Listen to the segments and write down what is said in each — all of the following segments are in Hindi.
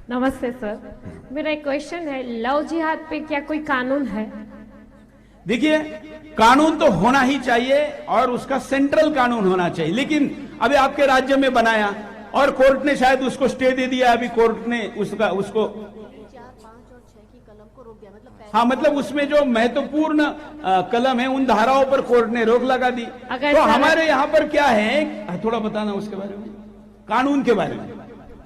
नमस्ते सर, मेरा एक क्वेश्चन है, लव जिहाद पे क्या कोई कानून है? देखिए, कानून तो होना ही चाहिए और उसका सेंट्रल कानून होना चाहिए, लेकिन अभी आपके राज्य में बनाया और कोर्ट ने शायद उसको स्टे दे दिया। अभी कोर्ट ने उसको 4, 5 और 6 की कलम को रोक दिया। हाँ, मतलब उसमें जो महत्वपूर्ण कलम है उन धाराओं पर कोर्ट ने रोक लगा दी। तो हमारे यहाँ पर क्या है, थोड़ा बताना उसके बारे में, कानून के बारे में।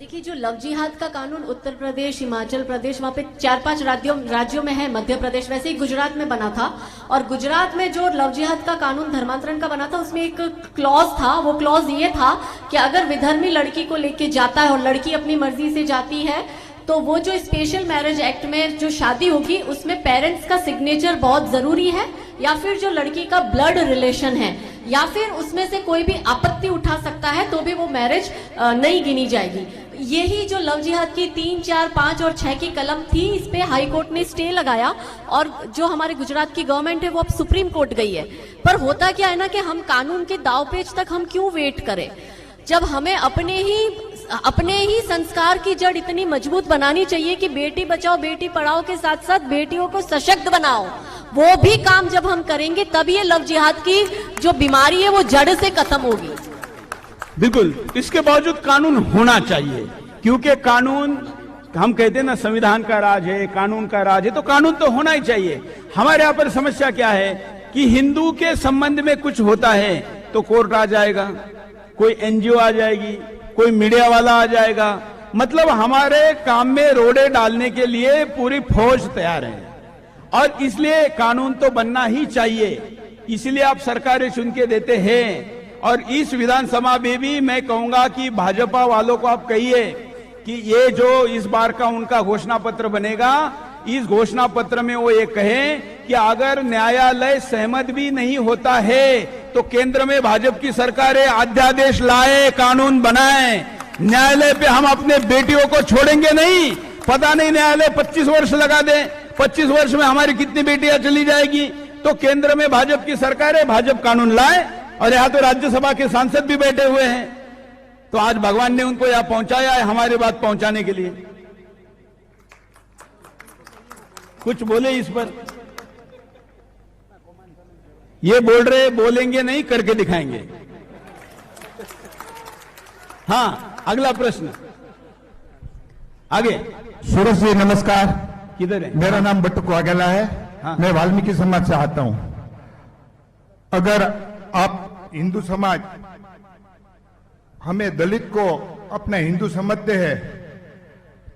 देखिए, जो लव जिहाद का कानून उत्तर प्रदेश, हिमाचल प्रदेश, वहाँ पे 4-5 राज्यों में है, मध्य प्रदेश, वैसे ही गुजरात में बना था। और गुजरात में जो लव जिहाद का कानून धर्मांतरण का बना था, उसमें एक क्लॉज था। वो क्लॉज ये था कि अगर विधर्मी लड़की को लेके जाता है और लड़की अपनी मर्जी से जाती है, तो वो जो स्पेशल मैरिज एक्ट में जो शादी होगी उसमें पेरेंट्स का सिग्नेचर बहुत जरूरी है, या फिर जो लड़की का ब्लड रिलेशन है, या फिर उसमें से कोई भी आपत्ति उठा सकता है, तो भी वो मैरिज नहीं गिनी जाएगी। यही जो लव जिहाद की 3, 4, 5 और 6 की कलम थी, इस पे हाई कोर्ट ने स्टे लगाया और जो हमारे गुजरात की गवर्नमेंट है वो अब सुप्रीम कोर्ट गई है। पर होता क्या है ना कि हम कानून के दावपेच तक हम क्यों वेट करें, जब हमें अपने ही संस्कार की जड़ इतनी मजबूत बनानी चाहिए कि बेटी बचाओ बेटी पढ़ाओ के साथ साथ बेटियों को सशक्त बनाओ। वो भी काम जब हम करेंगे तब ये लव जिहाद की जो बीमारी है वो जड़ से खत्म होगी। बिल्कुल, इसके बावजूद कानून होना चाहिए, क्योंकि कानून, हम कहते हैं ना संविधान का राज है, कानून का राज है, तो कानून तो होना ही चाहिए। हमारे यहाँ पर समस्या क्या है कि हिंदू के संबंध में कुछ होता है तो कोर्ट आ जाएगा, कोई एनजीओ आ जाएगी, कोई मीडिया वाला आ जाएगा, मतलब हमारे काम में रोड़े डालने के लिए पूरी फौज तैयार है। और इसलिए कानून तो बनना ही चाहिए, इसलिए आप सरकारें चुन के देते हैं। और इस विधानसभा में भी मैं कहूंगा कि भाजपा वालों को आप कहिए कि ये जो इस बार का उनका घोषणा पत्र बनेगा, इस घोषणा पत्र में वो ये कहें कि अगर न्यायालय सहमत भी नहीं होता है तो केंद्र में भाजपा की सरकारें अध्यादेश लाए, कानून बनाए, न्यायालय पे हम अपने बेटियों को छोड़ेंगे नहीं। पता नहीं न्यायालय 25 वर्ष लगा दे, 25 वर्ष में हमारी कितनी बेटियां चली जाएगी। तो केंद्र में भाजपा की सरकारें, भाजपा कानून लाए, और यहाँ तो राज्यसभा के सांसद भी बैठे हुए हैं। तो आज भगवान ने उनको यहाँ पहुंचाया है हमारी बात पहुंचाने के लिए। कुछ बोले इस पर? ये बोल रहे, बोलेंगे नहीं, करके दिखाएंगे। हाँ, अगला प्रश्न आगे। सूरज जी नमस्कार। किधर है? मेरा नाम बट्टू वाघेला है। हाँ। मैं वाल्मीकि समाज से आता हूं। अगर आप हिंदू समाज हमें दलित को अपना हिंदू समझते हैं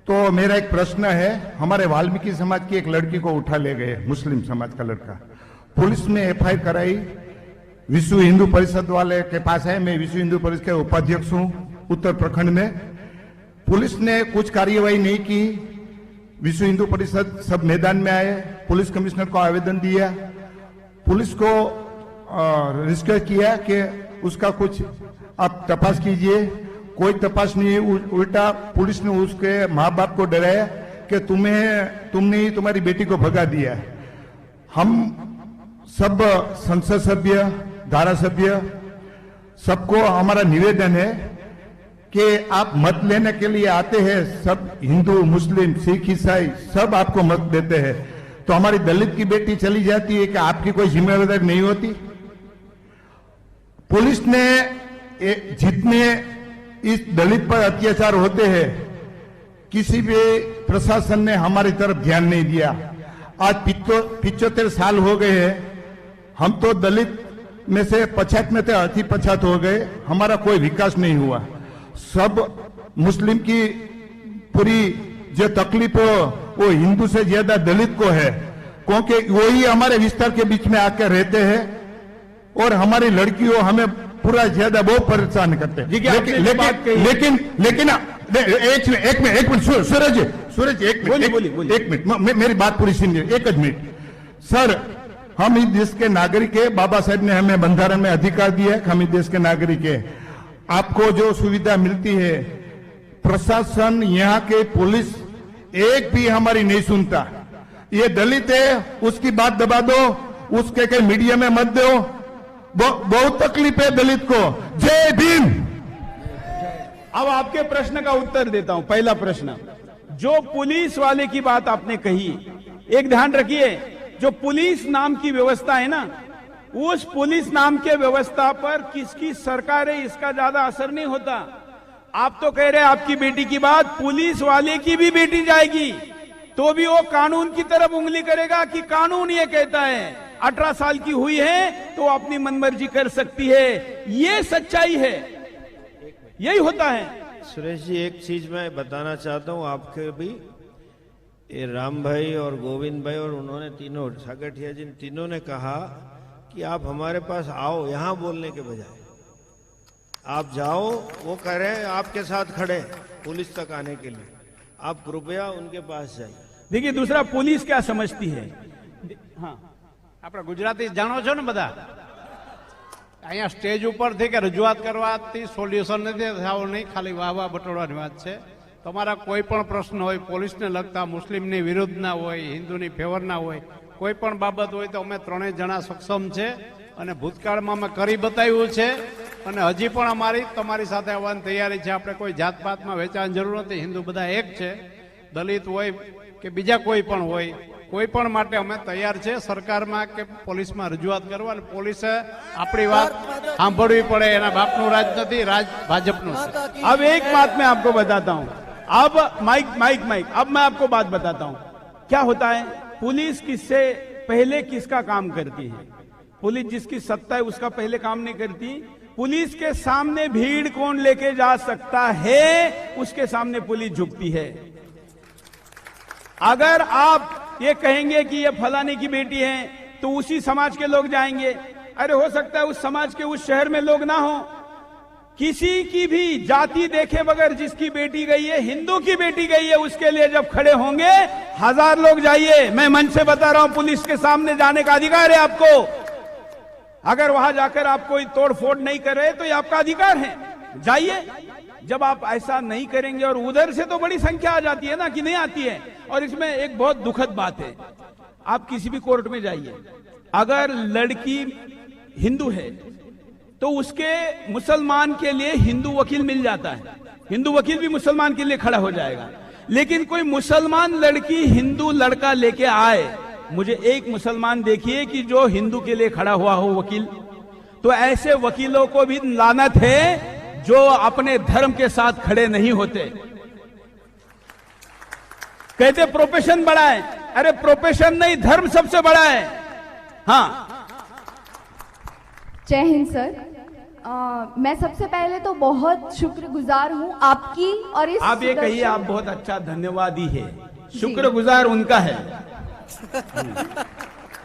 तो मेरा एक प्रश्न है। हमारे वाल्मीकि समाज की एक लड़की को उठा ले गए, मुस्लिम समाज का लड़का, पुलिस ने एफआईआर कराई, विश्व हिंदू परिषद वाले के पास है। मैं विश्व हिंदू परिषद के उपाध्यक्ष हूं उत्तर प्रखंड में। पुलिस ने कुछ कार्यवाही नहीं की, विश्व हिंदू परिषद सब मैदान में आए, पुलिस कमिश्नर को आवेदन दिया, पुलिस को रिक्वेस्ट किया कि उसका कुछ आप तपास कीजिए। कोई तपास नहीं, उल्टा पुलिस ने उसके माँ बाप को डराया कि तुमने ही तुम्हारी बेटी को भगा दिया। हम सब संसद सभ्य, धारा सभ्य, सबको हमारा निवेदन है कि आप मत लेने के लिए आते हैं, सब हिंदू, मुस्लिम, सिख, ईसाई सब आपको मत देते हैं, तो हमारी दलित की बेटी चली जाती है कि आपकी कोई जिम्मेदारी नहीं होती? पुलिस ने जितने इस दलित पर अत्याचार होते हैं, किसी भी प्रशासन ने हमारी तरफ ध्यान नहीं दिया। आज 75 साल हो गए हैं, हम तो दलित में से 50 में थे, 80-50 हो गए, हमारा कोई विकास नहीं हुआ। सब मुस्लिम की पूरी जो तकलीफ वो हिंदू से ज्यादा दलित को है, क्योंकि वही हमारे विस्तार के बीच में आकर रहते हैं और हमारी लड़कियों हमें पूरा ज्यादा बहुत परेशान करते हैं। लेकिन एक मिनट सूरज एक मिनट मेरी बात पूरी सुनिए, एक मिनट। सर, हम इस देश के नागरिक है, बाबा साहब ने हमें बंधारण में अधिकार दिया है, हम इस देश के नागरिक है। आपको जो सुविधा मिलती है, प्रशासन, यहाँ के पुलिस एक भी हमारी नहीं सुनता। ये दलित है, उसकी बात दबा दो, उसके कहीं मीडिया में मत दो, बहुत तकलीफ है दलित को। जय भीम। अब आपके प्रश्न का उत्तर देता हूं। पहला प्रश्न, जो पुलिस वाले की बात आपने कही, एक ध्यान रखिए, जो पुलिस नाम की व्यवस्था है ना, उस पुलिस नाम के व्यवस्था पर किसकी सरकार है इसका ज्यादा असर नहीं होता। आप तो कह रहे हैं आपकी बेटी की बात, पुलिस वाले की भी बेटी जाएगी तो भी वो कानून की तरफ उंगली करेगा कि कानून ये कहता है 18 साल की हुई है तो अपनी मनमर्जी कर सकती है। ये सच्चाई है, यही होता है। सुरेश जी, एक चीज मैं बताना चाहता हूँ आपके भी, ये राम भाई और गोविंद भाई और उन्होंने तीनों, सागठिया जी तीनों ने कहा कि आप हमारे पास आओ, यहाँ बोलने के बजाय आप जाओ। वो कह रहे हैं आपके साथ खड़े पुलिस तक आने के लिए, आप कृपया उनके पास जाइए। देखिए, दूसरा पुलिस क्या समझती है। हाँ, આપણે ગુજરાતી જાણો છો ને બધા, અહીંયા સ્ટેજ ઉપરથી કે રજૂઆત કરવાથી સોલ્યુશન નથી થવું, નહીં ખાલી વાહ વાહ બટોળવાની વાત છે। તમારા કોઈ પણ પ્રશ્ન હોય પોલીસને લગતા, મુસ્લિમની વિરુદ્ધના હોય, હિન્દુની ફેવરના હોય, કોઈ પણ બાબત હોય તો અમે ત્રણેય જણા સક્ષમ છે અને ભૂતકાળમાં અમે કરી બતાવ્યું છે અને હજી પણ અમારી તમારી સાથે આવવાની તૈયારી છે। આપણે કોઈ જાતપાતમાં વેચાવાની જરૂર નથી, હિન્દુ બધા એક છે, દલિત હોય કે બીજા કોઈ પણ હોય, કોઈ પણ માટે અમે તૈયાર છે સરકારમાં કે પોલીસમાં રજૂઆત કરવા। અને પોલીસે આપણી વાત સાંભળવી પડે, એના બાપનું રાજ નથી, રાજ ભાજપનું છે। अब एक बात मैं आपको बताता हूं, अब माइक अब मैं आपको बात बताता हूं क्या होता है। पुलिस किससे पहले किसका काम करती है? पुलिस जिसकी सत्ता है उसका पहले काम नहीं करती। पुलिस के सामने भीड़ कौन लेके जा सकता है उसके सामने पुलिस झुकती है। अगर आप ये कहेंगे कि ये फलाने की बेटी है तो उसी समाज के लोग जाएंगे। अरे हो सकता है उस समाज के उस शहर में लोग ना हो, किसी की भी जाति देखे बगैर जिसकी बेटी गई है, हिंदू की बेटी गई है, उसके लिए जब खड़े होंगे 1000 लोग जाइए। मैं मन से बता रहा हूं, पुलिस के सामने जाने का अधिकार है आपको। अगर वहां जाकर आप कोई तोड़ फोड़ नहीं कर रहे तो ये आपका अधिकार है, जाइए। जब आप ऐसा नहीं करेंगे, और उधर से तो बड़ी संख्या आ जाती है ना कि नहीं आती है। और इसमें एक बहुत दुखद बात है, आप किसी भी कोर्ट में जाइए, अगर लड़की हिंदू है तो उसके मुसलमान के लिए हिंदू वकील मिल जाता है, हिंदू वकील भी मुसलमान के लिए खड़ा हो जाएगा। लेकिन कोई मुसलमान लड़की हिंदू लड़का लेके आए, मुझे एक मुसलमान देखिए कि जो हिंदू के लिए खड़ा हुआ हो वकील। तो ऐसे वकीलों को भी लानत है जो अपने धर्म के साथ खड़े नहीं होते। कहते प्रोफेशन बड़ा है, अरे प्रोफेशन नहीं, धर्म सबसे बड़ा है। हाँ, जय हिंद सर। मैं सबसे पहले तो बहुत शुक्रगुजार हूँ आपकी और इस आप ये कहिए, आप बहुत अच्छा धन्यवादी है, शुक्रगुजार उनका है।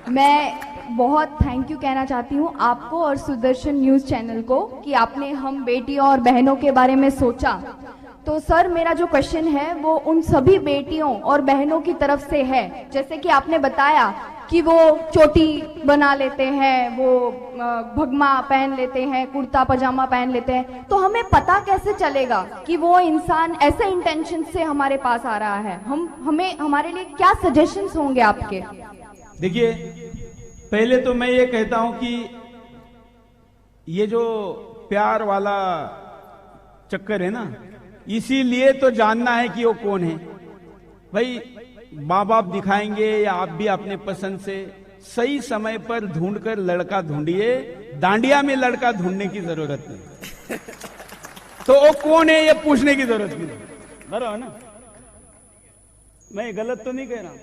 मैं बहुत थैंक यू कहना चाहती हूँ आपको और सुदर्शन न्यूज चैनल को कि आपने हम बेटियों और बहनों के बारे में सोचा। तो सर, मेरा जो क्वेश्चन है वो उन सभी बेटियों और बहनों की तरफ से है, जैसे कि आपने बताया कि वो चोटी बना लेते हैं, वो भगमा पहन लेते हैं, कुर्ता पजामा पहन लेते हैं, तो हमें पता कैसे चलेगा कि वो इंसान ऐसे इंटेंशन से हमारे पास आ रहा है? हमें हमारे लिए क्या सजेशंस होंगे आपके? देखिए, पहले तो मैं ये कहता हूं कि ये जो प्यार वाला चक्कर है ना, इसीलिए तो जानना है कि वो कौन है। भाई, माँ बाप दिखाएंगे या आप भी अपने पसंद से सही समय पर ढूंढकर लड़का ढूंढिए, दांडिया में लड़का ढूंढने की जरूरत नहीं। तो वो कौन है ये पूछने की जरूरत नहीं, बराबर ना? मैं गलत तो नहीं कह रहा।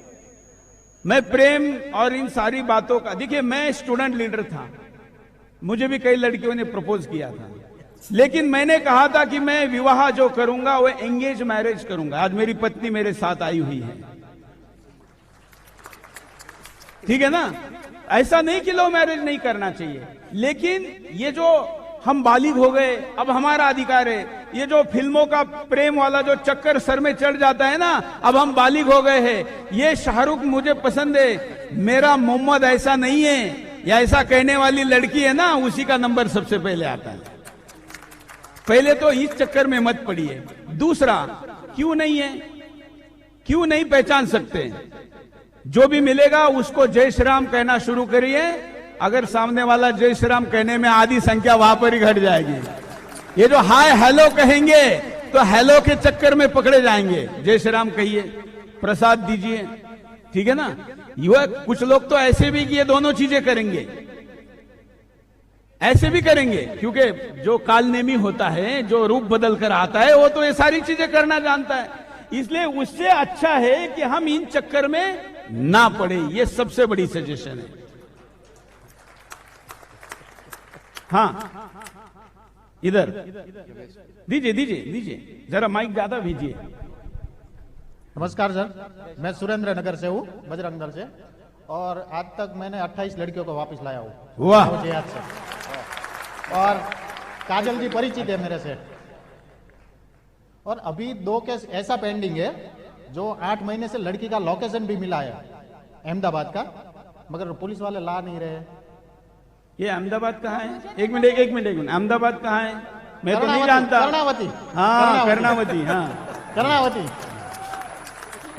मैं प्रेम और इन सारी बातों का, देखिए मैं स्टूडेंट लीडर था, मुझे भी कई लड़कियों ने प्रपोज किया था, लेकिन मैंने कहा था कि मैं विवाह जो करूंगा वो एंगेज मैरिज करूंगा। आज मेरी पत्नी मेरे साथ आई हुई है, ठीक है ना? ऐसा नहीं कि लव मैरिज नहीं करना चाहिए, लेकिन ये जो हम बालिग हो गए, अब हमारा अधिकार है। ये जो फिल्मों का प्रेम वाला जो चक्कर सर में चढ़ जाता है ना, अब हम बालिग हो गए हैं, ये शाहरुख मुझे पसंद है, मेरा मोहम्मद ऐसा नहीं है, या ऐसा कहने वाली लड़की है ना, उसी का नंबर सबसे पहले आता है। पहले तो इस चक्कर में मत पड़िए। दूसरा, क्यों नहीं है, क्यों नहीं पहचान सकते? जो भी मिलेगा उसको जय श्री राम कहना शुरू करिए। अगर सामने वाला जय श्री राम कहने में आधी संख्या वहां पर ही घट जाएगी। ये जो हाय हेलो कहेंगे तो तो हेलो के चक्कर में पकड़े जाएंगे। जय श्री राम कहिए, प्रसाद दीजिए, ठीक है ना। युवक कुछ लोग तो ऐसे भी कि ये दोनों चीजें करेंगे, ऐसे भी करेंगे, क्योंकि जो कालनेमी होता है, जो रूप बदल कर आता है, वो तो ये सारी चीजें करना जानता है। इसलिए उससे अच्छा है कि हम इन चक्कर में ना पड़े। ये सबसे बड़ी सजेशन है। हाँ, इधर दीजिए दीजिए दीजिए, जरा माइक ज्यादा दीजिए। नमस्कार सर, मैं सुरेंद्र नगर से हूँ, बजरंग दल से, और आज तक मैंने 28 लड़कियों को वापस लाया हूँ। वाह। मुझे याद से, और काजल जी परिचित है मेरे से। और अभी 2 केस ऐसा पेंडिंग है जो 8 महीने से लड़की का लोकेशन भी मिला है अहमदाबाद का, मगर पुलिस वाले ला नहीं रहे। ये अहमदाबाद कहाँ है? एक मिनट, अहमदाबाद कहाँ है? मैं तो नहीं जानता। कर्णावती। हाँ, कर्णावती। हाँ, कर्णावती,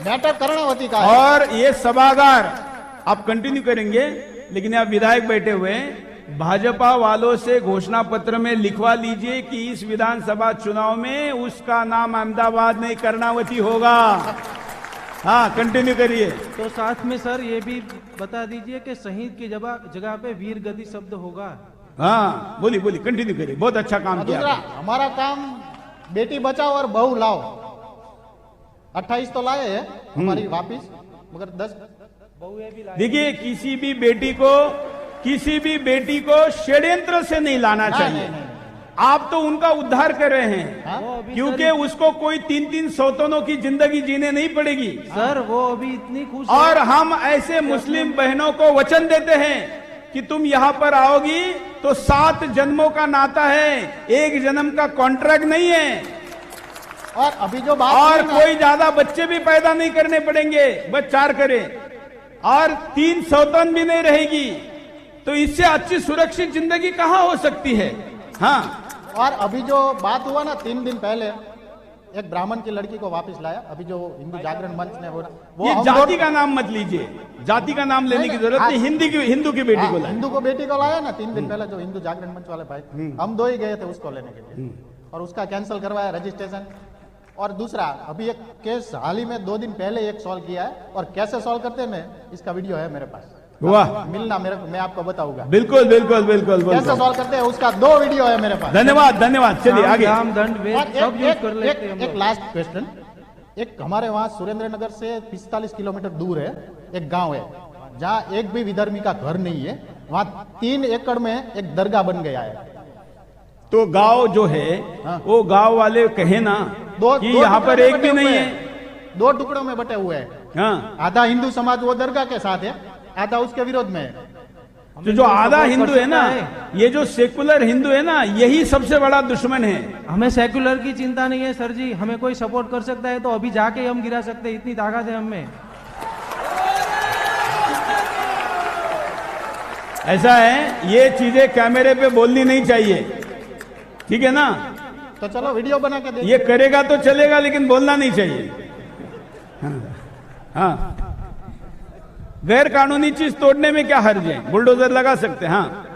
मैटर कर्णावती का है। और ये सभागार आप कंटिन्यू करेंगे, लेकिन आप विधायक बैठे हुए हैं, भाजपा वालों से घोषणा पत्र में लिखवा लीजिए कि इस विधानसभा चुनाव में उसका नाम अहमदाबाद नहीं कर्णावती होगा। हाँ, कंटिन्यू करिए। तो साथ में सर ये भी बता दीजिए कि शहीद की जगह पे वीर गति शब्द होगा। हाँ, बोलिए बोलिए, कंटिन्यू करिए, बहुत अच्छा काम किया। दूसरा हमारा काम बेटी बचाओ और बहू लाओ। 28 तो लाए हैं हमारी वापिस, मगर 10 बहुएं भी लाए। देखिए, किसी भी बेटी को षड्यंत्र से नहीं लाना चाहिए। आप तो उनका उद्धार कर रहे हैं, क्योंकि उसको कोई 3-3 सौतनों की जिंदगी जीने नहीं पड़ेगी। सर वो अभी इतनी खुश और हम ऐसे मुस्लिम बहनों को वचन देते हैं कि तुम यहाँ पर आओगी तो 7 जन्मों का नाता है, 1 जन्म का कॉन्ट्रैक्ट नहीं है। और अभी जो बात और कोई ज्यादा बच्चे भी पैदा नहीं करने पड़ेंगे, बस 4 करें, और 3 सौतन भी नहीं रहेगी। तो इससे अच्छी सुरक्षित जिंदगी कहाँ हो सकती है? हाँ। और अभी जो बात हुआ ना 3 दिन पहले, एक ब्राह्मण की लड़की को वापस लाया। अभी जो हिंदू जागरण मंच ने वो ये जाति का नाम मत लीजिए, जाति का नाम लेने की जरूरत नहीं। हिंदू की बेटी को लाया, हिंदू को बेटी को लाया ना 3 दिन पहले, जो हिंदू जागरण मंच वाले भाई, हम 2 ही गए थे उसको लेने के लिए, और उसका कैंसिल करवाया रजिस्ट्रेशन। और दूसरा अभी एक केस हाल ही में 2 दिन पहले एक सॉल्व किया है, और कैसे सॉल्व करते हैं मैं, इसका वीडियो है मेरे पास। वाह, मिलना मेरे को, मैं आपको बताऊंगा। बिल्कुल बिल्कुल बिल्कुल कैसे सॉल्व करते हैं, उसका 2 वीडियो है मेरे पास। धन्यवाद धन्यवाद। चलिए आगे। एक लास्ट क्वेश्चन, एक हमारे वहाँ सुरेंद्र नगर से 45 किलोमीटर दूर है एक गांव है, जहाँ एक भी विधर्मी का घर नहीं है। वहाँ 3 एकड़ में एक दरगाह बन गया है। तो गांव जो है, हाँ। वो गांव वाले कहे ना कि यहाँ पर एक भी नहीं है। 2 टुकड़ों में बटे हुए हैं। हाँ। आधा हिंदू समाज वो दरगाह के साथ है, आधा उसके विरोध में है। तो जो आधा हिंदू है ना, ये जो सेकुलर हिंदू है ना, यही सबसे बड़ा दुश्मन है। हमें सेक्युलर की चिंता नहीं है सर जी, हमें कोई सपोर्ट कर सकता है तो अभी जाके हम गिरा सकते हैं, इतनी ताकत है हमें। ऐसा है, ये चीजें कैमरे पे बोलनी नहीं चाहिए, ठीक है ना। तो चलो वीडियो बना के ये करेगा तो चलेगा, लेकिन बोलना नहीं चाहिए। हाँ, गैर कानूनी चीज तोड़ने में क्या हर्ज है? बुलडोजर लगा सकते हैं। हाँ।